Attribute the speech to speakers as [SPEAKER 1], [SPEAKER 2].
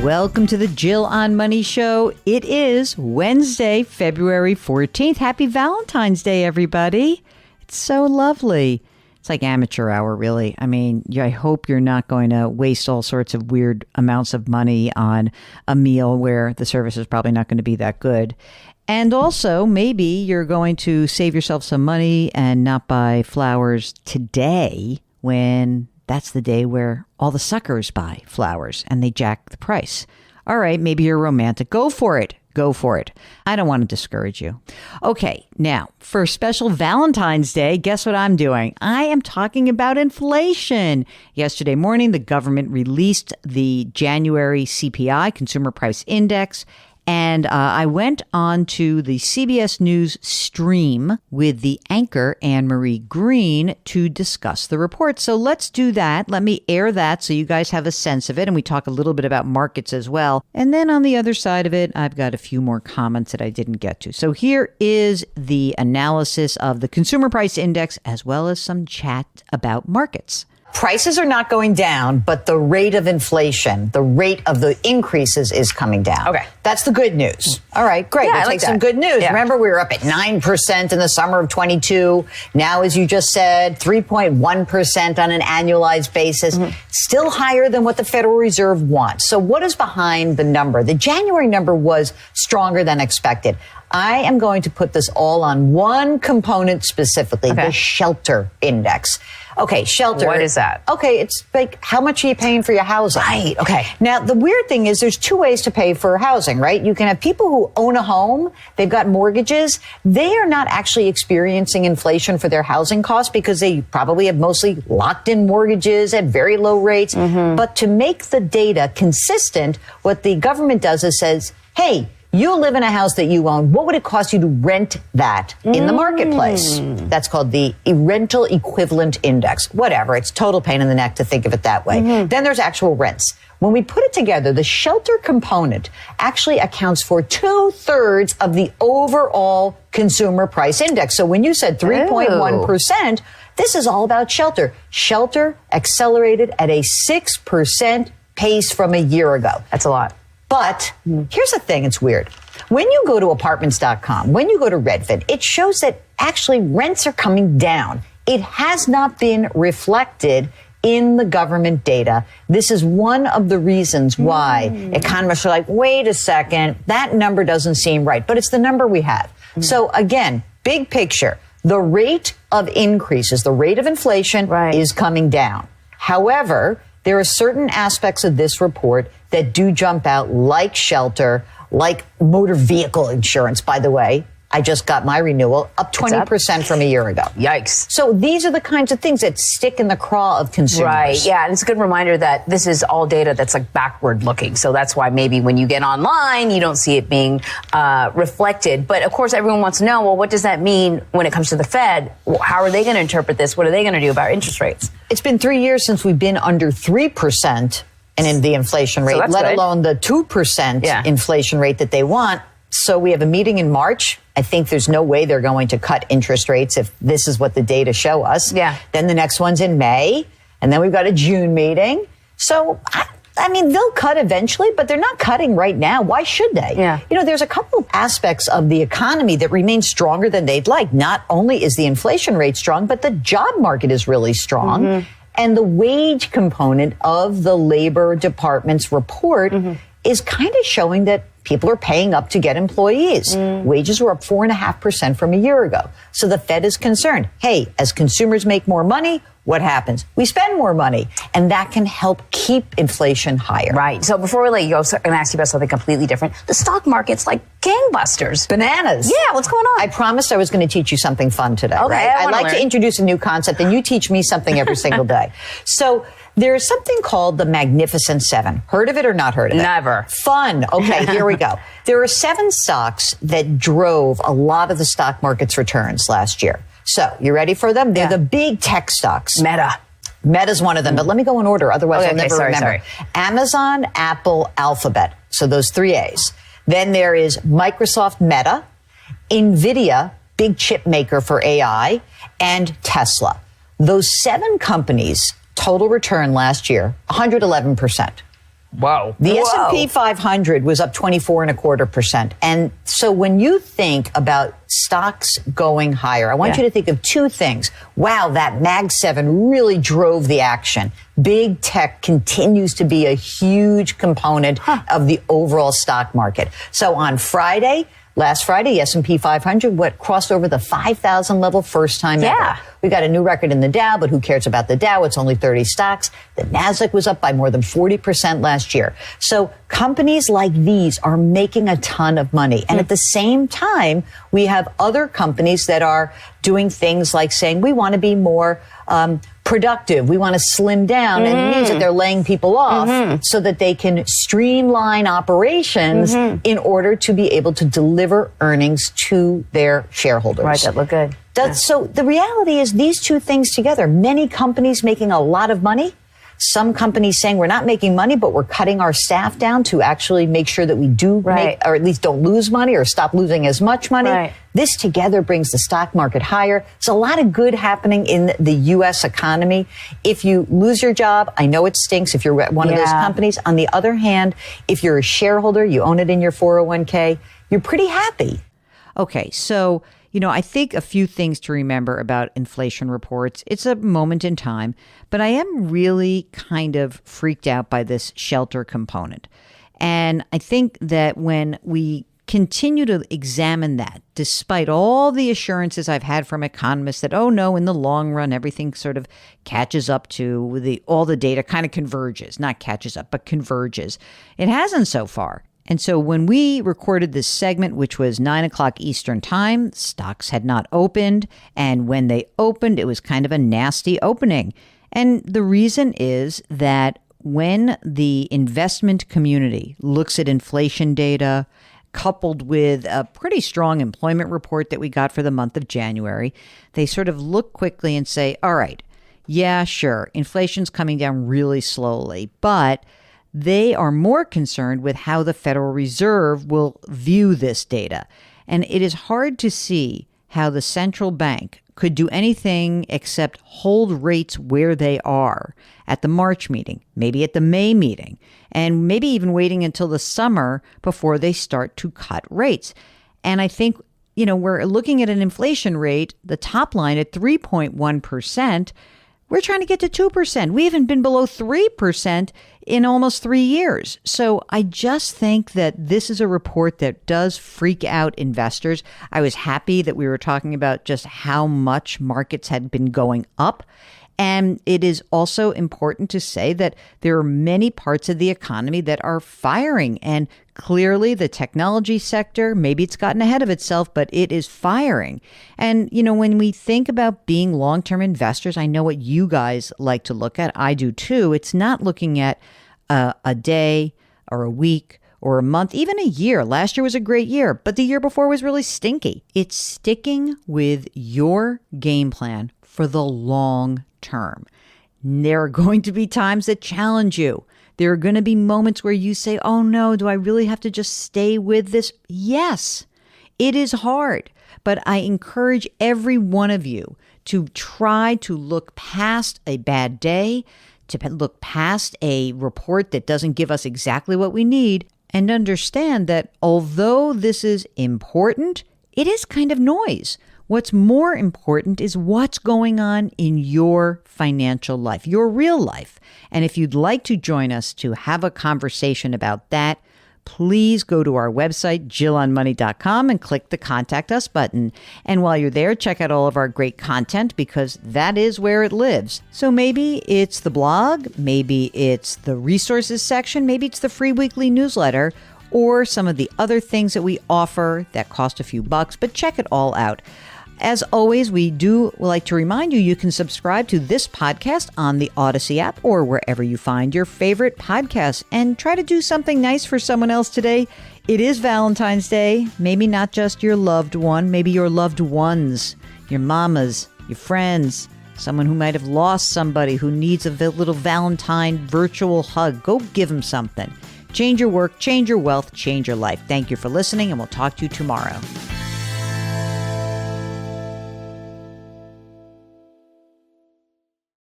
[SPEAKER 1] Welcome to the Jill on Money Show. It is Wednesday, February 14th. Happy Valentine's Day, everybody. It's so lovely. It's like amateur hour, really. I mean, I hope you're not going to waste all sorts of weird amounts of money on a meal where the service is probably not going to be that good. And also, maybe you're going to save yourself some money and not buy flowers today when that's the day where all the suckers buy flowers and they jack the price. All right, maybe you're romantic. Go for it. Go for it. I don't want to discourage you. Okay, now, for special Valentine's Day, guess what I'm doing? I am talking about inflation. Yesterday morning, the government released the January CPI, Consumer Price Index, and I went on to the CBS News stream with the anchor, Anne-Marie Green, to discuss the report. So let's do that. Let me air that so you guys have a sense of it. And we talk a little bit about markets as well. And then on the other side of it, I've got a few more comments that I didn't get to. So here is the analysis of the Consumer Price Index, as well as some chat about markets.
[SPEAKER 2] Prices are not going down, but the rate of inflation, the rate of the increases is coming down.
[SPEAKER 3] Okay.
[SPEAKER 2] That's the good news. All right, great.
[SPEAKER 3] Yeah,
[SPEAKER 2] We'll take some good news.
[SPEAKER 3] Yeah.
[SPEAKER 2] Remember, we were up at 9% in the summer of 22. Now, as you just said, 3.1% on an annualized basis. Still higher than what the Federal Reserve wants. So what is behind the number? The January number was stronger than expected. I am going to put this all on one component specifically, the shelter index. Okay, shelter.
[SPEAKER 3] What is that?
[SPEAKER 2] Okay, it's like, how much are you paying for your housing?
[SPEAKER 3] Right, okay.
[SPEAKER 2] Now, the weird thing is there's two ways to pay for housing, right? You can have people who own a home, they've got mortgages. They are not actually experiencing inflation for their housing costs because they probably have mostly locked in mortgages at very low rates. But to make the data consistent, what the government does is says, hey, you live in a house that you own. What would it cost you to rent that in the marketplace? That's called the rental equivalent index. Whatever. It's total pain in the neck to think of it that way. Then there's actual rents. When we put it together, the shelter component actually accounts for 2/3 of the overall consumer price index. So when you said 3.1%, this is all about shelter. Shelter accelerated at a 6% pace from a year ago.
[SPEAKER 3] That's a lot.
[SPEAKER 2] But here's the thing, it's weird. When you go to apartments.com, when you go to Redfin, it shows that actually rents are coming down. It has not been reflected in the government data. This is one of the reasons why economists are like, wait a second, that number doesn't seem right. But it's the number we have. So again, big picture, the rate of increases, the rate of inflation is coming down. However, there are certain aspects of this report that do jump out, like shelter, like motor vehicle insurance. By the way, I just got my renewal up 20% from a year ago.
[SPEAKER 3] Yikes.
[SPEAKER 2] So these are the kinds of things that stick in the craw of consumers.
[SPEAKER 3] Right. Yeah. And it's a good reminder that this is all data that's like backward looking. So that's why maybe when you get online, you don't see it being reflected. But of course, everyone wants to know, well, what does that mean when it comes to the Fed? How are they going to interpret this? What are they going to do about interest rates?
[SPEAKER 2] It's been 3 years since we've been under 3% and in the inflation rate,
[SPEAKER 3] So
[SPEAKER 2] let alone the 2% inflation rate that they want. So we have a meeting in March. I think there's no way they're going to cut interest rates if this is what the data show us.
[SPEAKER 3] Yeah.
[SPEAKER 2] Then the next one's in May. And then we've got a June meeting. So, I mean, they'll cut eventually, but they're not cutting right now. Why should they?
[SPEAKER 3] Yeah.
[SPEAKER 2] You know, there's a couple of aspects of the economy that remain stronger than they'd like. Not only is the inflation rate strong, but the job market is really strong. And the wage component of the Labor Department's report is kind of showing that people are paying up to get employees. Wages were up 4.5% from a year ago. So the Fed is concerned. Hey, as consumers make more money, what happens? We spend more money, and that can help keep inflation higher.
[SPEAKER 3] Right. So before we let you go, I'm going to ask you about something completely different. The stock market's like gangbusters.
[SPEAKER 2] Bananas.
[SPEAKER 3] Yeah, what's going on?
[SPEAKER 2] I promised I was going to teach you something fun today,
[SPEAKER 3] Okay,
[SPEAKER 2] right?
[SPEAKER 3] I
[SPEAKER 2] I'd like
[SPEAKER 3] learn.
[SPEAKER 2] to introduce a new concept, and you teach me something every single day. So there's something called the Magnificent Seven. Heard of it or not heard of it?
[SPEAKER 3] Never.
[SPEAKER 2] Fun. Okay, here we go. There are 7 stocks that drove a lot of the stock market's returns last year. So, you ready for them? They're the big tech stocks.
[SPEAKER 3] Meta.
[SPEAKER 2] Meta's one of them, but let me go in order. Otherwise, I'll never remember. Amazon, Apple, Alphabet. So those 3 A's. Then there is Microsoft Meta, NVIDIA, big chip maker for AI, and Tesla. Those 7 companies, total return last year, 111%.
[SPEAKER 3] Whoa.
[SPEAKER 2] The
[SPEAKER 3] Whoa.
[SPEAKER 2] S&P 500 was up 24.25%. And so when you think about stocks going higher, I want you to think of two things. Wow, that Mag 7 really drove the action. Big tech continues to be a huge component of the overall stock market. So on last Friday, the S&P 500 crossed over the 5,000 level first time ever. We got a new record in the Dow, but who cares about the Dow? It's only 30 stocks. The Nasdaq was up by more than 40% last year. So companies like these are making a ton of money. And at the same time, we have other companies that are doing things like saying, we want to be more productive. We want to slim down, and it means that they're laying people off so that they can streamline operations in order to be able to deliver earnings to their shareholders.
[SPEAKER 3] Right, that look good.
[SPEAKER 2] So the reality is these two things together, many companies making a lot of money, some companies saying we're not making money, but we're cutting our staff down to actually make sure that we do make, or at least don't lose money or stop losing as much money. This together brings the stock market higher. There's a lot of good happening in the U.S. economy. If you lose your job, I know it stinks if you're at one of those companies. On the other hand, if you're a shareholder, you own it in your 401k, you're pretty happy.
[SPEAKER 1] Okay, so, I think a few things to remember about inflation reports. It's a moment in time, but I am really kind of freaked out by this shelter component. And I think that when we continue to examine that, despite all the assurances I've had from economists that, oh no, in the long run, everything sort of catches up to all the data kind of converges, not catches up, but converges. It hasn't so far. And so when we recorded this segment, which was 9 o'clock Eastern time, stocks had not opened. And when they opened, it was kind of a nasty opening. And the reason is that when the investment community looks at inflation data, coupled with a pretty strong employment report that we got for the month of January, they sort of look quickly and say, all right, yeah, sure, inflation's coming down really slowly, but they are more concerned with how the Federal Reserve will view this data. And it is hard to see how the central bank could do anything except hold rates where they are at the March meeting, maybe at the May meeting, and maybe even waiting until the summer before they start to cut rates. And I think, we're looking at an inflation rate, the top line at 3.1%. We're trying to get to 2%. We haven't been below 3% in almost 3 years. So I just think that this is a report that does freak out investors. I was happy that we were talking about just how much markets had been going up. And it is also important to say that there are many parts of the economy that are firing. And clearly the technology sector, maybe it's gotten ahead of itself, but it is firing. And, when we think about being long-term investors, I know what you guys like to look at. I do too. It's not looking at a day or a week or a month, even a year. Last year was a great year, but the year before was really stinky. It's sticking with your game plan for the long term. There are going to be times that challenge you. There are going to be moments where you say, oh no, do I really have to just stay with this? Yes, it is hard, but I encourage every one of you to try to look past a bad day, to look past a report that doesn't give us exactly what we need, and understand that although this is important, it is kind of noise. What's more important is what's going on in your financial life, your real life. And if you'd like to join us to have a conversation about that, please go to our website, JillOnMoney.com, and click the Contact Us button. And while you're there, check out all of our great content because that is where it lives. So maybe it's the blog, maybe it's the resources section, maybe it's the free weekly newsletter, or some of the other things that we offer that cost a few bucks, but check it all out. As always, we do like to remind you, you can subscribe to this podcast on the Odyssey app or wherever you find your favorite podcasts and try to do something nice for someone else today. It is Valentine's Day. Maybe not just your loved one, maybe your loved ones, your mamas, your friends, someone who might have lost somebody who needs a little Valentine virtual hug. Go give them something. Change your work, change your wealth, change your life. Thank you for listening, and we'll talk to you tomorrow.